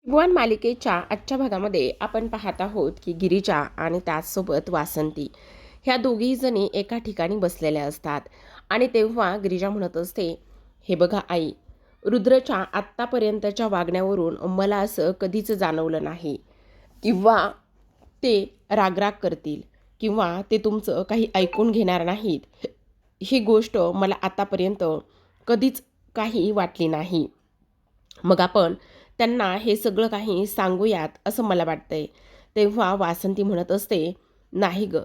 त्रिभुवन मालिकेच्या आजच्या भागामध्ये आपण पाहत आहोत की गिरिजा आणि त्याचसोबत वासंती ह्या दोघी जणी एका ठिकाणी बसलेल्या असतात आणि तेव्हा गिरिजा म्हणत असते, हे बघा आई, रुद्रच्या आत्तापर्यंतच्या वागण्यावरून मला असं कधीच जाणवलं नाही किंवा ते रागराग करतील किंवा ते तुमचं काही ऐकून घेणार नाहीत, ही गोष्ट मला आतापर्यंत कधीच काही वाटली नाही. मग आपण त्यांना हे सगळं काही सांगूयात असं मला वाटतंय. तेव्हा वासंती म्हणत असते, नाही ग,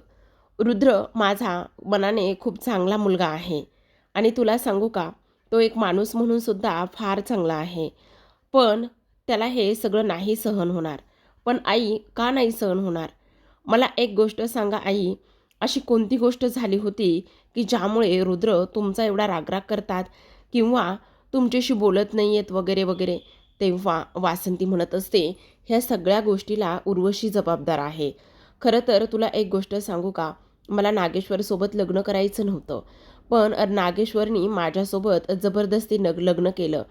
रुद्र माझा मनाने खूप चांगला मुलगा आहे आणि तुला सांगू का, तो एक माणूस म्हणून सुद्धा फार चांगला आहे. पण त्याला हे सगळं नाही सहन होणार. पण आई, का नाही सहन होणार? मला एक गोष्ट सांगा आई, अशी कोणती गोष्ट झाली होती की ज्यामुळे रुद्र तुमचा एवढा रागराग करतात किंवा तुमच्याशी बोलत नाही आहेत वगैरे वगैरे. तेव्हा वासंती म्हणत असते, ह्या सगळ्या गोष्टीला उर्वशी जबाबदार आहे. खरं तर तुला एक गोष्ट सांगू का, मला नागेश्वरसोबत लग्न करायचं नव्हतं, पण नागेश्वरनी माझ्यासोबत जबरदस्ती लग्न केलं.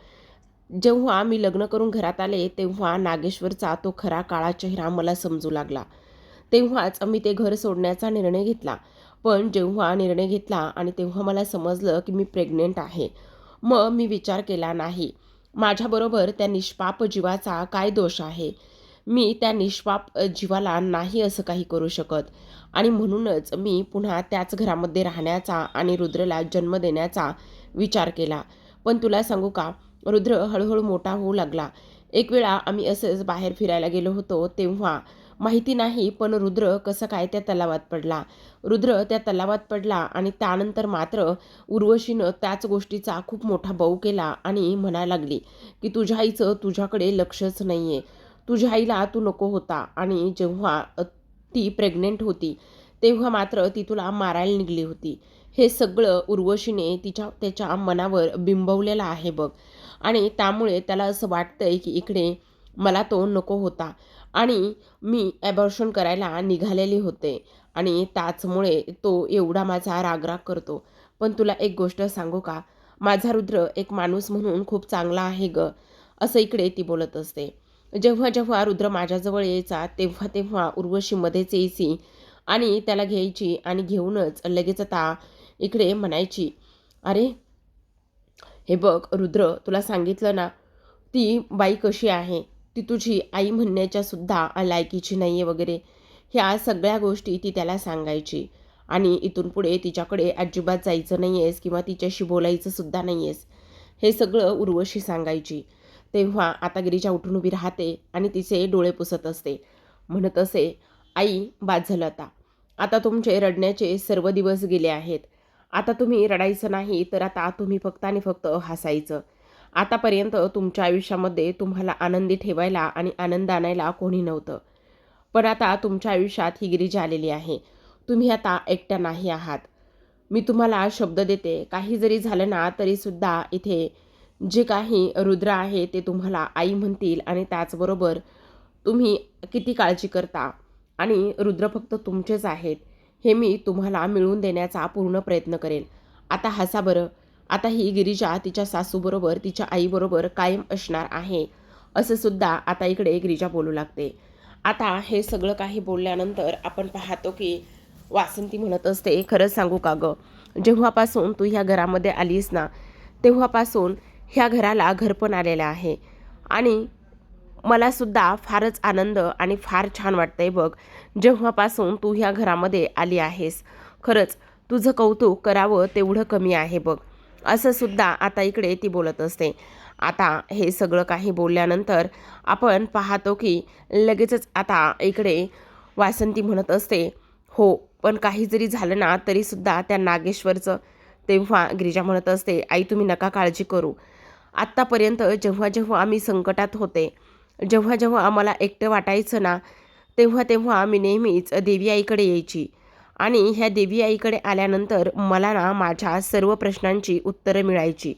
जेव्हा मी लग्न करून घरात आले तेव्हा नागेश्वरचा तो खरा काळा चेहरा मला समजू लागला. तेव्हाच मी ते घर सोडण्याचा निर्णय घेतला. पण जेव्हा निर्णय घेतला आणि तेव्हा मला समजलं की मी प्रेग्नेंट आहे, मग मी विचार केला, नाही, माझ्याबरोबर त्या निष्पाप जीवाचा काय दोष आहे? मी त्या निष्पाप जीवाला नाही असं काही करू शकत आणि म्हणूनच मी पुन्हा त्याच घरामध्ये राहण्याचा आणि रुद्रला जन्म देण्याचा विचार केला. पण तुला सांगू का, रुद्र हळूहळू मोठा होऊ लागला. एक वेळा आम्ही असंच बाहेर फिरायला गेलो होतो तेव्हा माहिती नाही पण रुद्र कसं काय त्या तलावात पडला. रुद्र त्या तलावात पडला आणि त्यानंतर मात्र उर्वशीनं त्याच गोष्टीचा खूप मोठा बाऊ केला आणि म्हणायला लागली की तुझ्या आईचं तुझ्याकडे लक्षच नाही आहे. तुझ्या आईला तू नको होता आणि जेव्हा ती प्रेग्नेंट होती तेव्हा मात्र ती तुला मारायला निघली होती. हे सगळं उर्वशीने त्याच्या मनावर बिंबवलेलं आहे बघ. आणि त्यामुळे त्याला असं वाटतंय की इकडे मला तो नको होता आणि मी ॲबॉर्शन करायला निघालेले होते आणि त्याचमुळे तो एवढा माझा रागराग करतो. पण तुला एक गोष्ट सांगू का, माझा रुद्र एक माणूस म्हणून खूप चांगला आहे ग, असं इकडे ती बोलत असते. जेव्हा जेव्हा रुद्र माझ्याजवळ यायचा तेव्हा तेव्हा उर्वशी मध्येच यायची आणि त्याला घ्यायची आणि घेऊनच लगेच आता इकडे म्हणायची, अरे हे बघ रुद्र, तुला सांगितलं ना, ती बाई कशी आहे, ती तुझी आई म्हणण्याच्या सुद्धा लायकीची नाही आहे वगैरे. ह्या सगळ्या गोष्टी ती त्याला सांगायची आणि इथून पुढे तिच्याकडे अजिबात जायचं नाही आहेस किंवा तिच्याशी बोलायचं सुद्धा नाही आहेस, हे सगळं उर्वशी सांगायची. तेव्हा आता गिरिजा उठून उभी राहते आणि तिचे डोळे पुसत असते. म्हणत असे, आई बाद झालं आता. आता तुमचे रडण्याचे सर्व दिवस गेले आहेत. आता तुम्ही रडायचं नाही, तर आता तुम्ही फक्त आणि फक्त हसायचं. आतापर्यंत तुमच्या आयुष्यामध्ये तुम्हाला आनंदी ठेवायला आणि आनंद आणायला कोणी नव्हतं. पण आता तुमच्या आयुष्यात ही गिरिजा आलेली आहे. तुम्ही आता एकट्या नाही आहात. मी तुम्हाला शब्द देते, काही जरी झालं ना तरीसुद्धा इथे जे काही रुद्र आहे ते तुम्हाला आई म्हणतील आणि त्याचबरोबर तुम्ही किती काळजी करता आणि रुद्र फक्त तुमचेच आहेत, हे मी तुम्हाला मिळवून देण्याचा पूर्ण प्रयत्न करेन. आता हसा बरं. आता ही गिरिजा तिच्या सासूबरोबर, तिच्या आईबरोबर कायम असणार आहे, असं सुद्धा आता इकडे गिरिजा बोलू लागते. आता हे सगळं काही बोलल्यानंतर आपण पाहतो की वासंती म्हणत असते, खरंच सांगू का गं, जेव्हापासून तू ह्या घरामध्ये आलीस ना, तेव्हापासून ह्या घराला घरपण आलेलं आहे आणि मला सुद्धा फारच आनंद आणि फार छान वाटतंय बघ, जेव्हापासून तू ह्या घरामध्ये आली आहेस. खरंच तुझं कौतुक करावं तेवढं कमी आहे बघ, असं सुद्धा आता इकडे ती बोलत असते. आता हे सगळं काही बोलल्यानंतर आपण पाहतो की लगेचच आता इकडे वासंती म्हणत असते, हो, पण काही जरी झालं ना तरीसुद्धा त्या नागेश्वरचं. तेव्हा गिरिजा म्हणत असते, आई तुम्ही नका काळजी करू. आत्तापर्यंत जेव्हा जेव्हा आम्ही संकटात होते, जेव्हा जेव्हा आम्हाला एकटं वाटायचं ना, तेव्हा तेव्हा मी नेहमीच देवी आईकडे यायची आणि ह्या देवी आईकडे आल्यानंतर मला ना माझ्या सर्व प्रश्नांची उत्तरं मिळायची.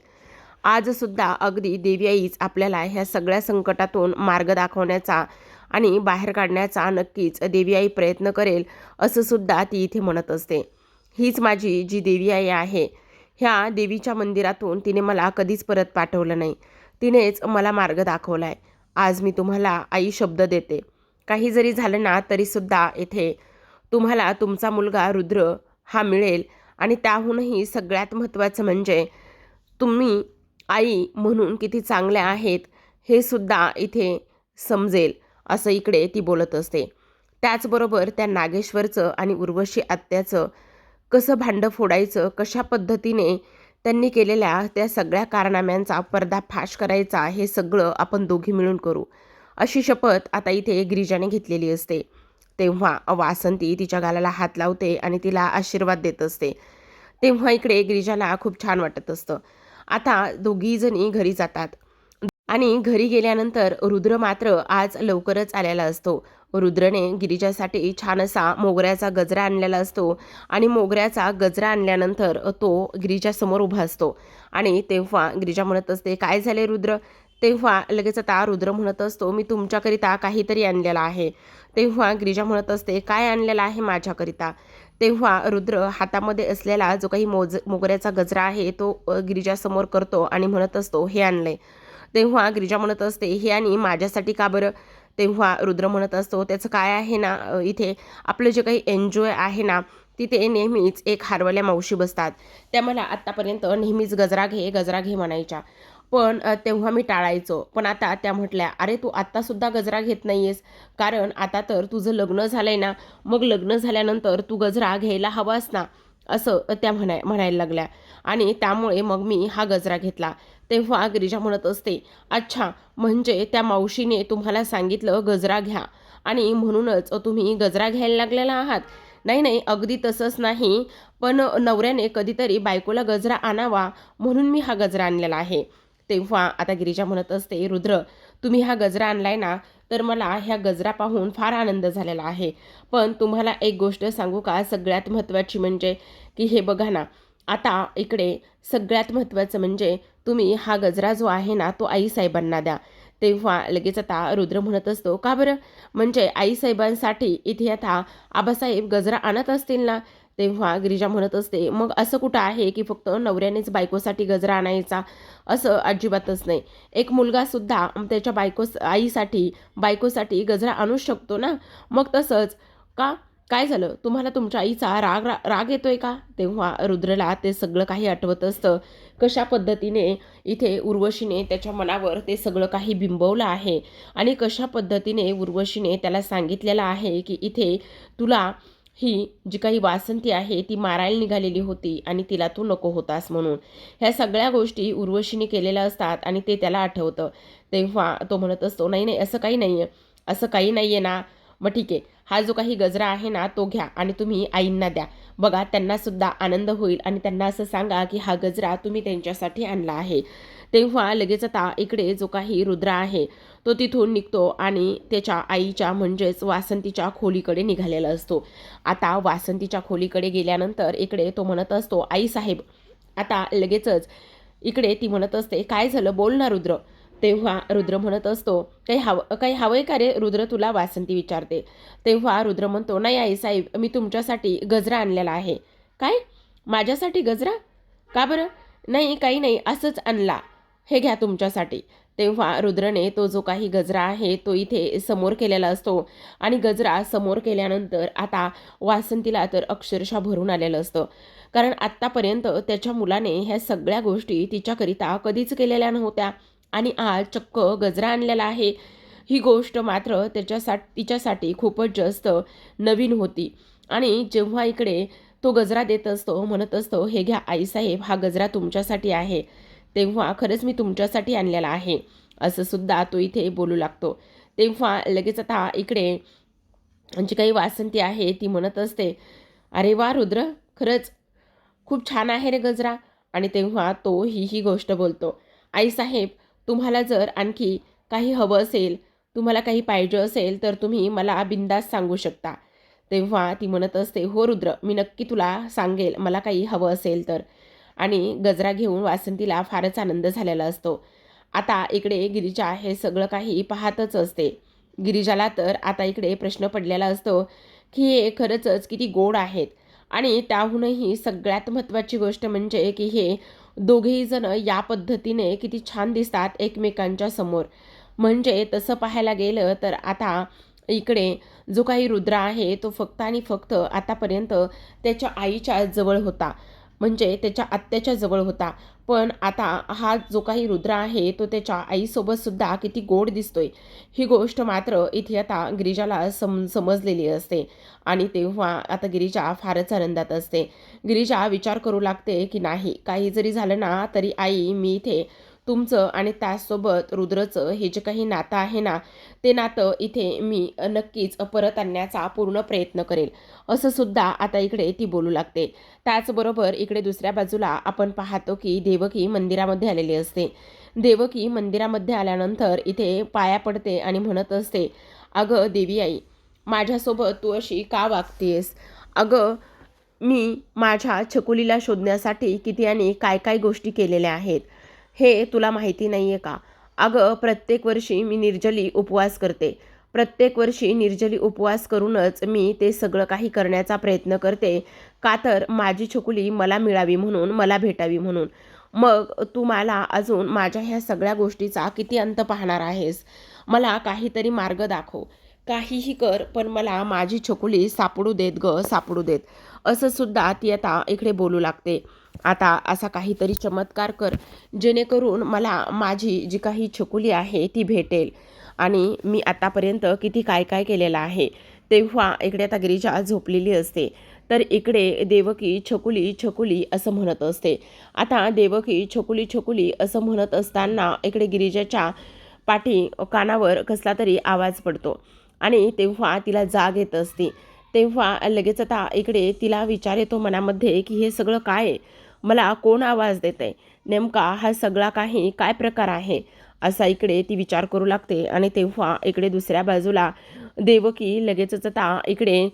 आजसुद्धा अगदी देवी आईच आपल्याला ह्या सगळ्या संकटातून मार्ग दाखवण्याचा आणि बाहेर काढण्याचा नक्कीच देवी आई प्रयत्न करेल, असं सुद्धा ती इथे म्हणत असते. हीच माझी जी देवी आई आहे, ह्या देवीच्या मंदिरातून तिने मला कधीच परत पाठवलं नाही. तिनेच मला मार्ग दाखवला आहे आज मी तुम्हाला आई शब्द देते, काही जरी झालं ना तरीसुद्धा इथे तुम्हाला तुमचा मुलगा रुद्र हा मिळेल. आणि त्याहूनही सगळ्यात महत्त्वाचं म्हणजे तुम्ही आई म्हणून किती चांगल्या आहेत हे सुद्धा इथे समजेल, असं इकडे ती बोलत असते. त्याचबरोबर त्या नागेश्वरचं आणि उर्वशी आत्याचं कसं भांडं फोडायचं, कशा पद्धतीने त्यांनी केलेल्या त्या सगळ्या कारनाम्यांचा पर्दाफाश करायचा, हे सगळं आपण दोघी मिळून करू, अशी शपथ आता इथे गिरिजाने घेतलेली असते. तेव्हा वासंती तिच्या गालाला हात लावते आणि तिला आशीर्वाद देत असते. तेव्हा इकडे गिरिजाला खूप छान वाटत असतं. आता दोघीजणी घरी जातात आणि घरी गेल्यानंतर रुद्र मात्र आज लवकरच आलेला असतो. रुद्रने गिरिजासाठी छान असा मोगऱ्याचा गजरा आणलेला असतो आणि मोगऱ्याचा गजरा आणल्यानंतर तो गिरिजासमोर उभा असतो. आणि तेव्हा गिरिजा म्हणत असते, काय झाले रुद्र? तेव्हा लगेच आता रुद्र म्हणत असतो, मी तुमच्याकरिता काहीतरी आणलेलं आहे. तेव्हा गिरिजा म्हणत असते, काय आणलेलं आहे माझ्याकरिता? तेव्हा रुद्र हातामध्ये असलेला जो काही मोगऱ्याचा गजरा आहे तो गिरिजासमोर करतो आणि म्हणत असतो, हे आणलंय. तेव्हा गिरिजा म्हणत असते, हे आणि माझ्यासाठी का बरं? तेव्हा रुद्र म्हणत असतो, त्याचं काय आहे ना, इथे आपलं जे काही एन्जॉय आहे ना, तिथे नेहमीच एक हारवल्या मावशी बसतात. त्या मला आत्तापर्यंत नेहमीच गजरा घे म्हणायच्या. पण तेव्हा मी टाळायचो. पण आता त्या म्हटल्या, अरे तू आत्तासुद्धा गजरा घेत नाही आहेस, कारण आता तर तुझं लग्न झालं आहे ना, मग लग्न झाल्यानंतर तू गजरा घ्यायला हवास ना, असं त्या म्हणायला लागल्या. आणि त्यामुळे मग मी हा गजरा घेतला. तेव्हा गिरिजा म्हणत असते, अच्छा, म्हणजे त्या मावशीने तुम्हाला सांगितलं गजरा घ्या आणि म्हणूनच तुम्ही गजरा घ्यायला लागलेला आहात? नाही नाही, अगदी तसंच नाही, पण नवऱ्याने कधीतरी बायकोला गजरा आणावा म्हणून मी हा गजरा आणलेला आहे. तेव्हा आता गिरिजा म्हणत असते, रुद्र, तुम्ही हा गजरा आणलाय ना, तर मला ह्या गजरा पाहून फार आनंद झालेला आहे. पण तुम्हाला एक गोष्ट सांगू का, सगळ्यात महत्त्वाची म्हणजे की हे बघा ना, आता इकडे सगळ्यात महत्त्वाचं म्हणजे तुम्ही हा गजरा जो आहे ना, तो आईसाहेबांना द्या. तेव्हा लगेच आता रुद्र म्हणत असतो, का बरं? म्हणजे आईसाहेबांसाठी इथे आता आबासाहेब गजरा आणत असतील ना? तेव्हा गिरिजा म्हणत असते, मग असं कुठं आहे की फक्त नवऱ्यानेच बायकोसाठी गजरा आणायचा? असं अजिबातच नाही. एक मुलगासुद्धा त्याच्या बायकोसाठी गजरा आणू शकतो ना. मग तसंच का? काय झालं? तुम्हाला तुमच्या आईचा राग येतोय का? तेव्हा रुद्रला ते सगळं काही आठवत असतं. कशा पद्धतीने इथे उर्वशीने त्याच्या मनावर ते सगळं काही बिंबवलं आहे आणि कशा पद्धतीने उर्वशीने त्याला सांगितलेलं आहे की इथे तुला ही जी काही वासंती आहे ती मारायला निघालेली होती आणि तिला तू नको होतास म्हणून. ह्या सगळ्या गोष्टी उर्वशीने केलेल्या असतात आणि ते त्याला आठवतं. तेव्हा तो म्हणत असतो, नाही नाही, असं काही नाही आहे, असं काही नाही आहे ना. मग ठीक आहे, हा जो काही गजरा आहे ना तो घ्या आणि तुम्ही आईंना द्या. बघा, त्यांनासुद्धा आनंद होईल आणि त्यांना असं सांगा की हा गजरा तुम्ही त्यांच्यासाठी आणला आहे. तेव्हा लगेच आता इकडे जो काही रुद्र आहे तो तिथून निघतो आणि त्याच्या आईच्या म्हणजेच वासंतीच्या खोलीकडे निघालेला असतो. आता वासंतीच्या खोलीकडे गेल्यानंतर इकडे तो म्हणत असतो, आई साहेब. आता लगेचच इकडे ती म्हणत असते, काय झालं, बोल ना रुद्र. तेव्हा रुद्र म्हणत असतो, काही हवंय का रे रुद्र तुला? वासंती विचारते. तेव्हा रुद्र म्हणतो, नाही आई साहेब, मी तुमच्यासाठी गजरा आणलेला आहे. काय? माझ्यासाठी गजरा? का बरं? नाही, काही नाही, असंच आणला, हे घ्या तुमच्यासाठी. तेव्हा रुद्रने तो जो काही गजरा आहे तो इथे समोर केलेला असतो आणि गजरा समोर केल्यानंतर आता वासंतीला तर अक्षरशः भरून आलेलं असतं. कारण आत्तापर्यंत त्याच्या मुलाने ह्या सगळ्या गोष्टी तिच्याकरिता कधीच केलेल्या नव्हत्या आणि आज चक्क गजरा आणलेला आहे. ही गोष्ट मात्र तिच्यासाठी खूपच जास्त नवीन होती. आणि जेव्हा इकडे तो गजरा देत असतो, म्हणत असतो, हे घ्या आईसाहेब, हा गजरा तुमच्यासाठी आहे. तेव्हा खरंच मी तुमच्यासाठी आणलेला आहे, असं सुद्धा तो इथे बोलू लागतो. तेव्हा लगेच आता इकडे जी काही वासंती आहे ती म्हणत असते, अरे वा रुद्र, खरंच खूप छान आहे रे गजरा. आणि तेव्हा तो ही गोष्ट बोलतो, आईसाहेब, तुम्हाला जर आणखी काही हवं असेल, तुम्हाला काही पाहिजे असेल तर तुम्ही मला बिनधास्त सांगू शकता. तेव्हा ती म्हणत असते, हो रुद्र, मी नक्की तुला सांगेल मला काही हवं असेल तर. आणि गजरा घेऊन वासंतीला फारच आनंद झालेला असतो. आता इकडे गिरिजा हे सगळं काही पाहतच असते. गिरिजाला तर आता इकडे प्रश्न पडलेला असतो की हे खरंच किती गोड आहेत आणि त्याहूनही सगळ्यात महत्त्वाची गोष्ट म्हणजे की हे दोघेही जण या पद्धतीने किती छान दिसतात एकमेकांच्या समोर. म्हणजे तसं पाहायला गेलं तर आता इकडे जो काही रुद्र आहे तो फक्त आणि फक्त आतापर्यंत त्याच्या आईच्या जवळ होता, म्हणजे त्याच्या आत्याच्या जवळ होता. पण आता हा जो काही रुद्र आहे तो त्याच्या आईसोबत सुद्धा किती गोड दिसतोय, ही गोष्ट मात्र इथे आता गिरिजाला समजलेली असते. आणि तेव्हा आता गिरिजा फारच आनंदात असते. गिरिजा विचार करू लागते की नाही, काही जरी झालं ना तरी आई, मी इथे तुमचं आणि त्याचसोबत रुद्रचं हे जे काही नातं आहे ना, ते नातं इथे मी नक्कीच परत आणण्याचा पूर्ण प्रयत्न करेल, असं सुद्धा आता इकडे ती बोलू लागते. त्याचबरोबर इकडे दुसऱ्या बाजूला आपण पाहतो की देवकी मंदिरामध्ये आलेली असते. देवकी मंदिरामध्ये आल्यानंतर इथे पाया पडते आणि म्हणत असते, अगं देवी आई, माझ्यासोबत तू अशी का वागतेस? अगं, मी माझ्या छकुलीला शोधण्यासाठी किती आणि काय काय गोष्टी केलेल्या आहेत, हे तुला माहिती नाही आहे का? अगं, प्रत्येक वर्षी मी निर्जली उपवास करते. प्रत्येक वर्षी निर्जली उपवास करूनच मी ते सगळं काही करण्याचा प्रयत्न करते. का तर माझी छकुली मला मिळावी म्हणून, मला भेटावी म्हणून. मग तू मला अजून माझ्या ह्या सगळ्या गोष्टीचा किती अंत पाहणार आहेस? मला काहीतरी मार्ग दाखव. काहीही कर, पण मला माझी छकुली सापडू देत गं, सापडू देत. असं सुद्धा ती आता इकडे बोलू लागते. आता असा काहीतरी चमत्कार कर, जेणेकरून मला माझी जी काही छकुली आहे ती भेटेल. आणि मी आतापर्यंत किती काय काय केलेलं आहे. तेव्हा इकडे आता गिरिजा झोपलेली असते. तर इकडे देवकी छकुली छकुली असं म्हणत असते. आता देवकी छकुली छकुली असं म्हणत असताना इकडे गिरिजाच्या पाठी कानावर कसला तरी आवाज पडतो आणि तेव्हा तिला जाग येत असते. तेव्हा लगेच आता इकडे तिला विचार येतो मनामध्ये की हे सगळं काय आहे? मला कोण आवाज देत आहे? नेमका हा सगळा काही काय प्रकार आहे? असा इकडे ती विचार करू लागते. आणि तेव्हा इकडे दुसऱ्या बाजूला देवकी लगेचच आता इकडे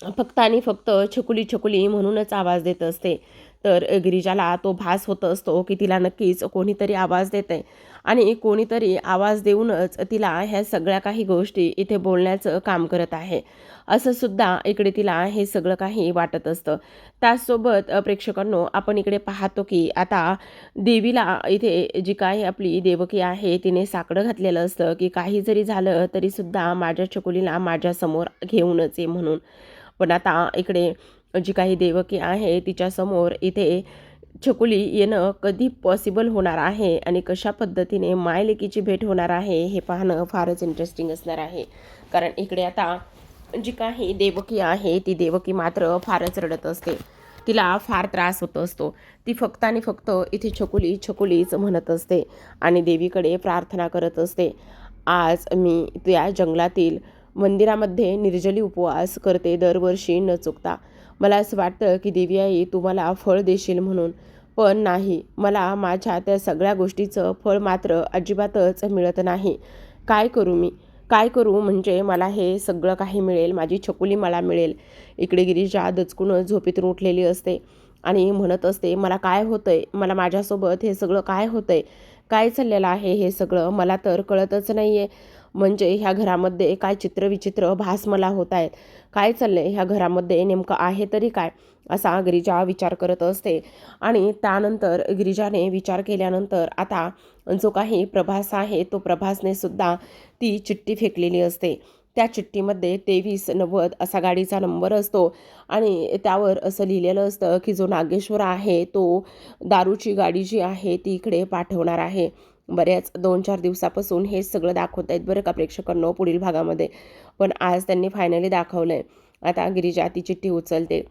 फक्त आणि फक्त छकुली छकुली म्हणूनच आवाज देत असते. तर गिरिजाला तो भास होत असतो की तिला नक्कीच कोणीतरी आवाज देत आहे आणि कोणीतरी आवाज देऊनच तिला ह्या सगळ्या काही गोष्टी इथे बोलण्याचं काम करत आहे, असं सुद्धा इकडे तिला हे सगळं काही वाटत असतं. त्याचसोबत प्रेक्षकांनो, आपण इकडे पाहतो की आता देवीला इथे जी काही आपली देवकी आहे तिने साकडं घातलेलं असतं की काही जरी झालं तरीसुद्धा माझ्या छकुलीला माझ्यासमोर घेऊनच ये म्हणून. पण आता इकडे जी काही देवकी आहे तिच्यासमोर इथे छकुली येणं कधी पॉसिबल होणार आहे आणि कशा पद्धतीने मायलेकीची भेट होणार आहे हे पाहणं फारच इंटरेस्टिंग असणार आहे. कारण इकडे आता जी काही देवकी आहे ती देवकी मात्र फारच रडत असते. तिला फार त्रास होत असतो. ती फक्त आणि फक्त इथे छकुली छकुलीच म्हणत असते आणि देवीकडे प्रार्थना करत असते. आज मी त्या जंगलातील मंदिरामध्ये निर्जली उपवास करते दरवर्षी न चुकता. मला असं वाटतं की देवी आई तू मला फळ देशील म्हणून, पण नाही, मला माझ्या त्या सगळ्या गोष्टीचं फळ मात्र अजिबातच मिळत नाही. काय करू मी? काय करू म्हणजे मला हे सगळं काही मिळेल, माझी छकुली मला मिळेल. इकडे गिरिजा दचकून झोपेतून उठलेली असते आणि म्हणत असते, मला काय होतंय? मला माझ्यासोबत हे सगळं काय होतंय? काय चाललेलं आहे हे सगळं? मला तर कळतच नाही आहे. म्हणजे ह्या घरामध्ये काय चित्रविचित्र भास मला होत आहेत. काय चाललंय ह्या घरामध्ये? नेमकं आहे तरी काय? असा गिरिजा विचार करत असते. आणि त्यानंतर गिरिजाने विचार केल्यानंतर आता जो काही प्रभास आहे तो प्रभासने सुद्धा ती चिठ्ठी फेकलेली असते. त्या चिठ्ठीमध्ये 2390 असा गाडीचा नंबर असतो आणि त्यावर असं लिहिलेलं असतं की जो नागेश्वर आहे तो दारूची गाडी जी आहे ती इकडे पाठवणार आहे. बऱ्याच 2-4 दिवसापासून हे सगळं दाखवत आहेत बरं का प्रेक्षकांनो पुढील भागामध्ये. पण आज त्यांनी फायनली दाखवलं आहे. आता गिरिजा ती चिठ्ठी उचलते.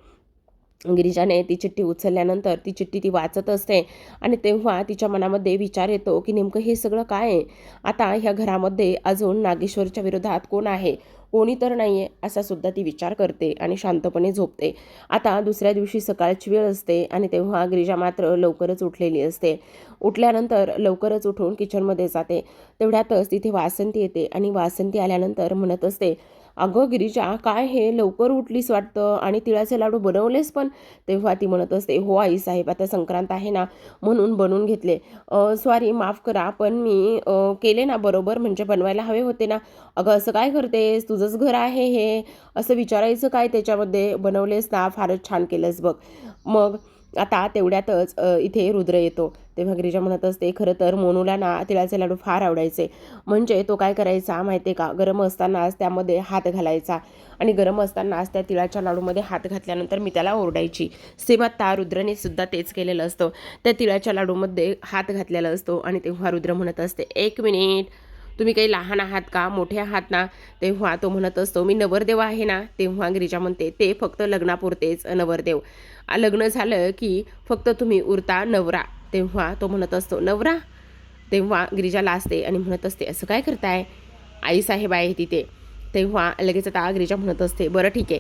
गिरिजाने ती चिठ्ठी उचलल्यानंतर ती चिठ्ठी ती वाचत असते आणि तेव्हा तिच्या मनामध्ये विचार येतो की नेमकं हे सगळं काय आहे? आता ह्या घरामध्ये अजून नागेश्वरच्या विरोधात कोण आहे? कोणी तर नाही आहे, असा सुद्धा ती विचार करते आणि शांतपणे झोपते. आता दुसऱ्या दिवशी सकाळची वेळ असते आणि तेव्हा गिरिजा मात्र लवकरच उठलेली असते. उठल्यानंतर लवकरच उठून किचनमध्ये जाते. तेवढ्यातच तिथे वासंती येते आणि वासंती आल्यानंतर म्हणत असते, अगं गिरिजा, काय हे लवकर उठलीस वाटतं आणि तिळाचे लाडू बनवलेस पण? तेव्हा ती म्हणत असते, हो आई साहेब, आता संक्रांत आहे ना म्हणून बनवून घेतले. सॉरी, माफ करा, पण मी केले ना बरोबर, म्हणजे बनवायला हवे होते ना. अगं असं काय करतेस? तुझंच घर आहे हे, असं विचारायचं काय त्याच्यामध्ये? बनवलेस ना, फारच छान केलंस बघ. मग आता तेवढ्यातच इथे रुद्र येतो. तेव्हा गिरिजा म्हणत असते, खरं तर मोनूला ना तिळाचे लाडू फार आवडायचे. म्हणजे तो काय करायचा माहिती आहे का, गरम असतानाच त्यामध्ये हात घालायचा आणि गरम असतानाच त्या तिळाच्या लाडूमध्ये हात घातल्यानंतर मी त्याला ओरडायची. सेम आता रुद्रने सुद्धा तेच केलेलं असतं. त्या तिळाच्या लाडूमध्ये हात घातलेला असतो आणि तेव्हा रुद्र म्हणत असते, 1 मिनिट, तुम्ही काही लहान आहात का, मोठे आहात ना? तेव्हा तो म्हणत असतो, मी नवरदेव आहे ना? तेव्हा गिरिजा म्हणते, ते फक्त लग्नापुरतेच नवरदेव, लग्न झालं की फक्त तुम्ही उरता नवरा. तेव्हा तो म्हणत असतो, नवरा? तेव्हा गिरिजा लाजते आणि म्हणत असते, असं काय करताय, आईसाहेब आहे तिथे. तेव्हा लगेच आता गिरिजा म्हणत असते, बरं ठीक आहे,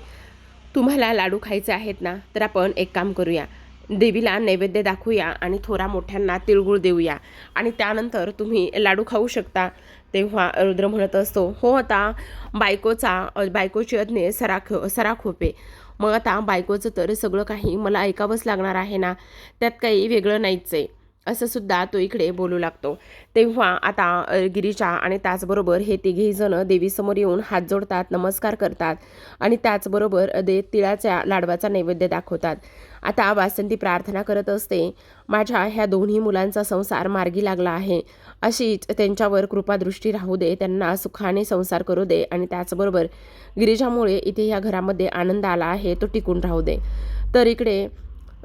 तुम्हाला लाडू खायचे आहेत ना, तर आपण एक काम करूया, देवीला नैवेद्य दाखवूया आणि थोरा मोठ्यांना तिळगुळ देऊया आणि त्यानंतर तुम्ही लाडू खाऊ शकता. तेव्हा रुद्र म्हणत असतो, हो आता बायकोची अज्ञे सराख होते. मग आता बायकोचं तर सगळं काही मला ऐकावंच लागणार आहे ना, त्यात काही वेगळं नाहीच आहे, असं सुद्धा तो इकडे बोलू लागतो. तेव्हा आता गिरीजा आणि त्याचबरोबर हे तिघेही जण देवीसमोर येऊन हात जोडतात, नमस्कार करतात आणि त्याचबरोबर तिळाच्या लाडवाचा नैवेद्य दाखवतात. आता वासंती प्रार्थना करत असते, माझ्या ह्या दोन्ही मुलांचा संसार मार्गी लागला आहे, अशीच त्यांच्यावर कृपादृष्टी राहू दे, त्यांना सुखाने संसार करू दे आणि त्याचबरोबर गिरिजामुळे इथे ह्या घरामध्ये आनंद आला आहे तो टिकून राहू दे. तर इकडे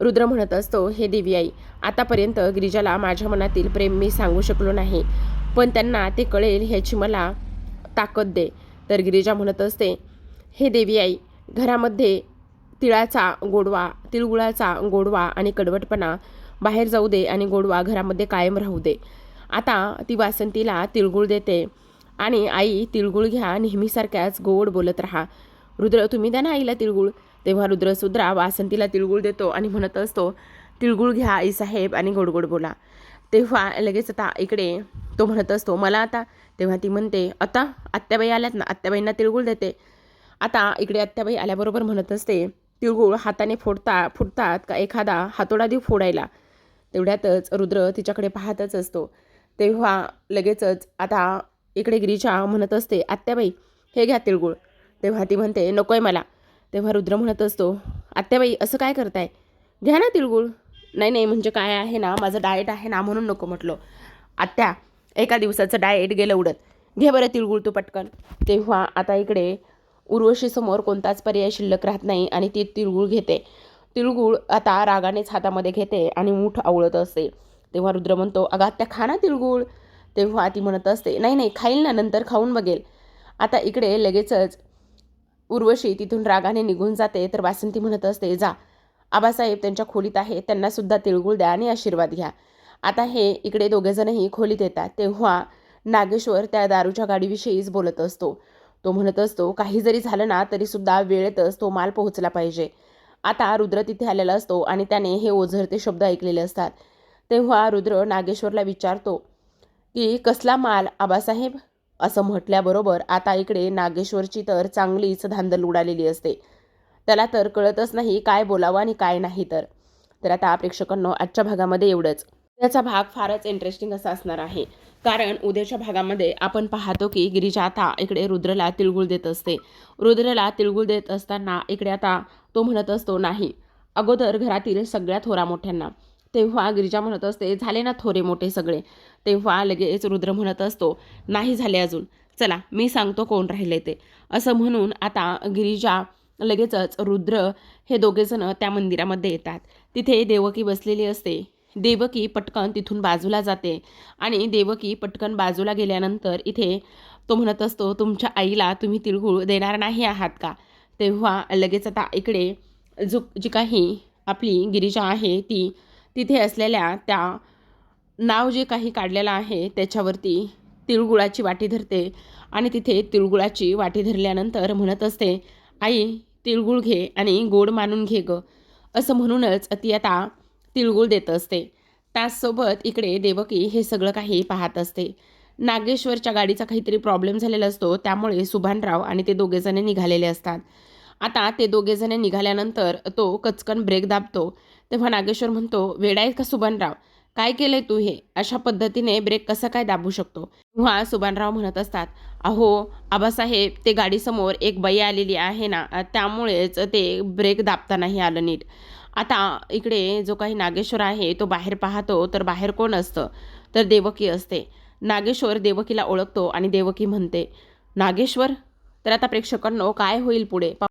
रुद्र म्हणत असतो, हे देवी आई, आतापर्यंत गिरिजाला माझ्या मनातील प्रेम मी सांगू शकलो नाही, पण त्यांना ते कळेल ह्याची मला ताकद दे. तर गिरिजा म्हणत असते, हे देवी आई, घरामध्ये तिळगुळाचा गोडवा आणि कडवटपणा बाहेर जाऊ दे आणि गोडवा घरामध्ये कायम राहू दे. आता ती वासंतीला तिळगुळ देते आणि आई तिळगुळ घ्या, नेहमीसारख्याच गोड बोलत राहा. रुद्र, तुम्ही द्या ना आईला तिळगुळ. तेव्हा रुद्रसुद्धा वासंतीला तिळगुळ देतो आणि म्हणत असतो, तिळगुळ घ्या आईसाहेब आणि गोड गोड बोला. तेव्हा लगेच आता इकडे तो म्हणत असतो, मला आता. तेव्हा ती म्हणते, आता आत्याबाई आल्यात ना, आत्याबाईंना तिळगुळ देते. आता इकडे आत्याबाई आल्याबरोबर म्हणत असते, तिळगुळ हाताने फुटतात का एखादा हातोडा देऊ फोडायला. तेवढ्यातच रुद्र तिच्याकडे पाहतच असतो. तेव्हा लगेचच आता इकडे गिरिजा म्हणत असते, आत्याबाई हे घ्या तिळगुळ. तेव्हा ती म्हणते, नको आहे मला. तेव्हा रुद्र म्हणत असतो, आत्याबाई असं काय करताय, घ्या ना तिळगुळ. नाही नाही, म्हणजे काय आहे ना, माझं डाएट आहे ना म्हणून नको म्हटलं. आत्या, एका दिवसाचं डाएट गेलं उडत, घे बरं तिळगुळ तू पटकन. तेव्हा आता इकडे उर्वशीसमोर कोणताच पर्याय शिल्लक राहत नाही आणि ती तिळगुळ घेते. तिळगुळ आता रागानेच हातामध्ये घेते आणि मूठ आवळत असते. तेव्हा रुद्र म्हणतो, अगं आत्या खा ना तिळगुळ. तेव्हा ती म्हणत असते, नाही नाही, खाईल ना, नंतर खाऊन बघेल. आता इकडे लगेचच उर्वशी तिथून रागाने निघून जाते. तर वासंती म्हणत असते, जा, आबासाहेब त्यांच्या खोलीत आहे, त्यांना सुद्धा तिळगुळ द्या आणि आशीर्वाद घ्या. आता हे इकडे दोघेजणही खोलीत येतात. तेव्हा नागेश्वर त्या दारूच्या गाडीविषयीच बोलत असतो. तो म्हणत असतो, काही जरी झालं ना तरी सुद्धा वेळेतच तो माल पोहोचला पाहिजे. आता रुद्र तिथे आलेला असतो आणि त्याने हे ओझरते शब्द ऐकलेले असतात. तेव्हा रुद्र नागेश्वरला विचारतो की कसला माल आबासाहेब, असं म्हटल्याबरोबर आता इकडे नागेश्वरची तर चांगलीच धांदल उडालेली असते. त्याला तर कळतच नाही काय बोलावं आणि काय नाही. तर आता प्रेक्षकांनो, आजच्या भागामध्ये एवढंच. उद्याचा भाग फारच इंटरेस्टिंग असा असणार आहे, कारण उद्याच्या भागामध्ये आपण पाहतो की गिरिजा आता इकडे रुद्रला तिळगुळ देत असते. रुद्रला तिळगुळ देत असताना इकडे आता तो म्हणत असतो, नाही, अगोदर घरातील सगळ्या थोरा मोठ्यांना. तेव्हा गिरिजा म्हणत असते, झाले ना थोरे मोठे सगळे. तेव्हा लगेच रुद्र म्हणत असतो, नाही झाले अजून, चला मी सांगतो कोण राहिले ते. असं म्हणून आता गिरिजा लगेचच रुद्र हे दोघेजण त्या मंदिरामध्ये येतात. तिथे देवकी बसलेली असते. देवकी पटकन तिथून बाजूला जाते आणि देवकी पटकन बाजूला गेल्यानंतर इथे तो म्हणत असतो, तुमच्या आईला तुम्ही तिळगुळ देणार नाही आहात का? तेव्हा लगेच आता इकडे जी काही आपली गिरिजा आहे ती तिथे असलेल्या त्या नाव जे काही काढलेलं आहे त्याच्यावरती तिळगुळाची वाटी धरते आणि तिथे तिळगुळाची वाटी धरल्यानंतर म्हणत असते, आई तिळगुळ घे आणि गोड मानून घे ग. असं म्हणूनच ती आता तिळगुळ देत असते. त्याचसोबत इकडे देवकी हे सगळं काही पाहत असते. नागेश्वरच्या गाडीचा काहीतरी प्रॉब्लेम झालेला असतो, त्यामुळे सुभानराव आणि ते दोघेजण निघालेले असतात. आता ते दोघेजण निघाल्यानंतर तो कचकन ब्रेक दाबतो. तेव्हा नागेश्वर म्हणतो, वेडा आहे का सुभानराव, काय केलंय तू हे, अशा पद्धतीने ब्रेक कसा काय दाबू शकतो? तेव्हा सुभानराव म्हणत असतात, अहो आबासाहेब, ते गाडीसमोर एक बाई आलेली आहे ना, त्यामुळेच ते ब्रेक दाबता नाही आलं नीट. आता इकडे जो काही नागेश्वर आहे तो बाहेर पाहतो, तर बाहेर कोण असतं, तर देवकी असते. नागेश्वर देवकीला ओळखतो आणि देवकी म्हणते, नागेश्वर. तर आता प्रेक्षकांनो काय होईल पुढे